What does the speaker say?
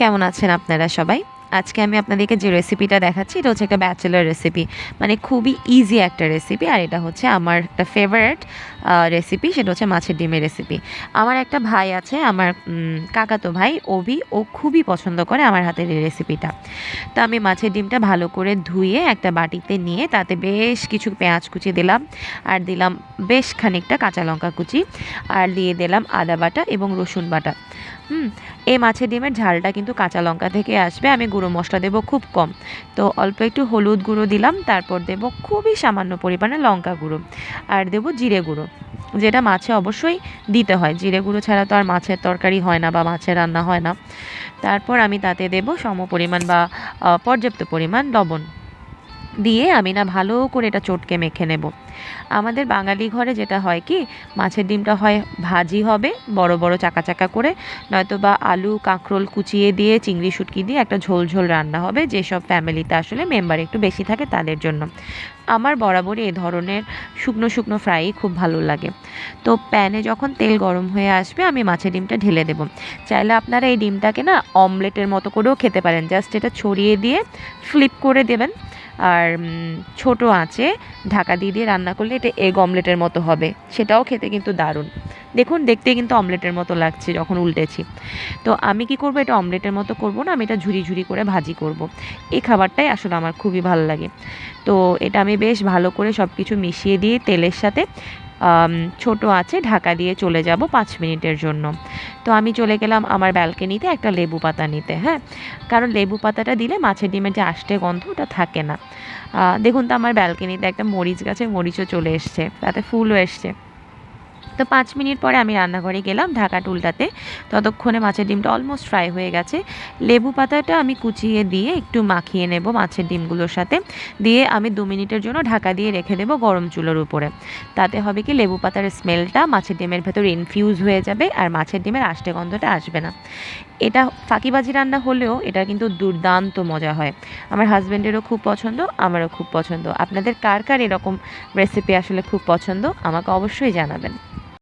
কেমন আছেন আপনারা সবাই? আজকে আমি আপনাদেরকে যে রেসিপিটা দেখাচ্ছি এটা হচ্ছে একটা ব্যাচেলর রেসিপি। মানে খুবই ইজি একটা রেসিপি আর এটা হচ্ছে আমার একটা ফেভারিট রেসিপি, সেটা হচ্ছে মাছের ডিমের রেসিপি। আমার একটা ভাই আছে, আমার কাকাতো ভাই অভি, ও খুবই পছন্দ করে আমার হাতের এই রেসিপিটা। তো আমি মাছের ডিমটা ভালো করে ধুয়ে একটা বাটিতে নিয়ে তাতে বেশ কিছু পেঁয়াজ কুচি দিলাম, আর দিলাম বেশ খানিকটা কাঁচা লঙ্কা কুচি, আর দিয়ে দিলাম আদা বাটা এবং রসুন বাটা। হুম এই মাছের ডিমের ঝালটা কিন্তু কাঁচা লঙ্কা থেকে আসবে। আমি গুঁড়ো মশলা দেবো খুব কম, তো অল্প একটু হলুদ গুঁড়ো দিলাম, তারপর দেবো খুবই সামান্য পরিমাণে লঙ্কা গুঁড়ো, আর দেবো জিরে গুঁড়ো, যেটা মাছে অবশ্যই দিতে হয়। জিরে গুঁড়ো ছাড়া তো আর মাছের তরকারি হয় না বা মাছের রান্না হয় না। তারপর আমি তাতে দেবো সম পরিমাণ বা পর্যাপ্ত পরিমাণ লবণ দিয়ে আমি না ভালো করে এটা চটকে মেখে নেব। আমাদের বাঙালি ঘরে যেটা হয় কি, মাছের ডিমটা হয় ভাজি হবে বড় বড় চাকা চাকা করে, নয়তো বা আলু কাঁকরোল কুচিয়ে দিয়ে চিংড়ি শুটকি দিয়ে একটা ঝোল ঝোল রান্না হবে, যেসব ফ্যামিলিতে আসলে মেম্বার একটু বেশি থাকে তাদের জন্য। আমার বরাবরই এ ধরনের শুকনো শুকনো ফ্রাই খুব ভালো লাগে। তো প্যানে যখন তেল গরম হয়ে আসবে আমি মাছের ডিমটা ঢেলে দেবো। চাইলে আপনারা এই ডিমটাকে না অমলেটের মতো করেও খেতে পারেন, জাস্ট এটা ছড়িয়ে দিয়ে ফ্লিপ করে দেবেন। আর ছোট আঁচে ঢাকা দিয়ে দিয়ে রান্না করলে এটা এগ অমলেটের মতো হবে, সেটাও খেতে কিন্তু দারুণ। দেখুন দেখতে কিন্তু অমলেটের মতো লাগছে যখন উল্টেছি। তো আমি কি করব, এটা অমলেটের মতো করব না, আমি এটা ঝুরি ঝুরি করে ভাজি করব। এই খাবারটাই আসলে আমার খুবই ভালো লাগে। তো এটা আমি বেশ ভালো করে সব কিছু মিশিয়ে দিয়ে তেলের সাথে ছোট আঁচে ঢাকা দিয়ে চলে যাব 5 মিনিটের জন্য। তো আমি চলে গেলাম আমার ব্যালকনিতে একটা লেবু পাতা নিতে, হ্যাঁ, কারণ লেবু পাতাটা দিলে মাছের ডিমের যে আষ্টে গন্ধ ওটা থাকে না। দেখুন তো আমার ব্যালকনিতে একটা মরিচ গাছে মরিচও চলে এসছে, তাতে ফুলও এসছে। তো 5 মিনিট পরে আমি রান্নাঘরে গেলাম ঢাকাটা উল্টাতে। ততক্ষণে মাছের ডিমটা অলমোস্ট ফ্রাই হয়ে গেছে। লেবু পাতাটা আমি কুচিয়ে দিয়ে একটু মাখিয়ে নেব মাছের ডিমগুলোর সাথে, দিয়ে আমি 2 মিনিটের জন্য ঢাকা দিয়ে রেখে দেবো গরম চুলোর উপরে। তাতে হবে কি, লেবু পাতার স্মেলটা মাছের ডিমের ভেতর ইনফিউজ হয়ে যাবে আর মাছের ডিমের আষ্টে গন্ধটা আসবে না। এটা ফাঁকিবাজি রান্না হলেও এটা কিন্তু দুর্দান্ত মজা হয়। আমার হাজব্যান্ডেরও খুব পছন্দ, আমারও খুব পছন্দ। আপনাদের কার কার এরকম রেসিপি আসলে খুব পছন্দ আমাকে অবশ্যই জানাবেন।